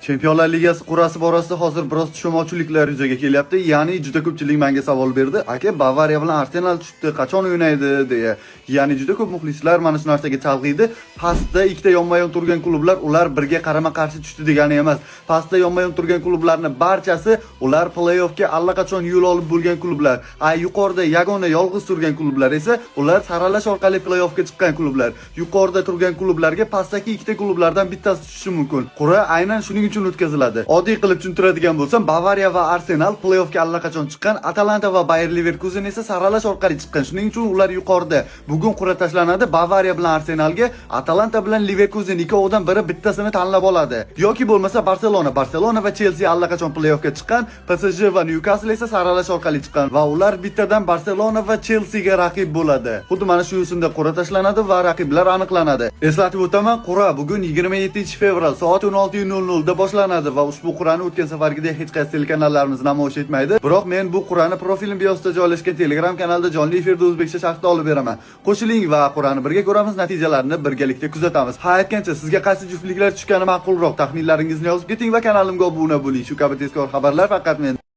Chempionlar Ligasi qur'asi borasida hozir biroz tushunmovchiliklar yuzaga kelyapti. Ya'ni juda ko'pchilik menga savol berdi. Aka, Bavariya bilan Arsenal tushdi, qachon o'ynaydi deya. Ya'ni juda ko'p muxlislar mana shu narsaga chalg'iydi. Pastda ikkita yonma-yon turgan klublar ular birga qarama-qarshi tushdi degani emas. Pastda yonma-yon turgan klublarning barchasi ular play-offga allaqachon yo'l olib bo'lgan klublar. Yuqorida yagona yolg'iz turgan klublar esa ular saralash orqali play-offga chiqqan klublar. Yuqorida turgan klublarga pastdagi ikkita klublardan bittasi tushishi mumkin. Qur'a aynan shuning uchun o'tkaziladi. Oddiy qilib tushuntiradigan bo'lsam, Bavariya va Arsenal play-offga allaqachon chiqqan, Atalanta va Bayer Leverkusen esa saralash orqali chiqqan. Shuning uchun ular yuqorida. Bugun qur'a tashlanadi. Bavariya bilan Arsenalga, Atalanta bilan Leverkusen ikkovidan biri bittasini tanlab oladi. Yoki bo'lmasa Barselona va Chelsea allaqachon play-offga chiqqan, PSG va Newcastle esa saralash orqali chiqqan va ular bittadan Barselona va Chelseaga raqib bo'ladi. Xuddi mana shu yo'sinda qur'a tashlanadi va raqiblar aniqlanadi. Eslatib o'taman, qur'a bugun 27-fevral soat 16:00 da boshlanadi va ushbu qur'ani o'tgan safargidek hech qaysi telekanallarimiz namoyish etmaydi. Biroq men bu qur'ani profilim biosida joylashgan Telegram kanalida jonli efirda o'zbekcha sharhda olib beraman. Qo'shiling va qur'ani birga ko'ramiz, natijalarini birgalikda kuzatamiz. Ha, aytgancha sizga qaysi juftliklar tushgani ma'qulroq, taxminlaringizni yozib keting va kanalimga obuna bo'ling. Shu kabi tezkor xabarlar faqat men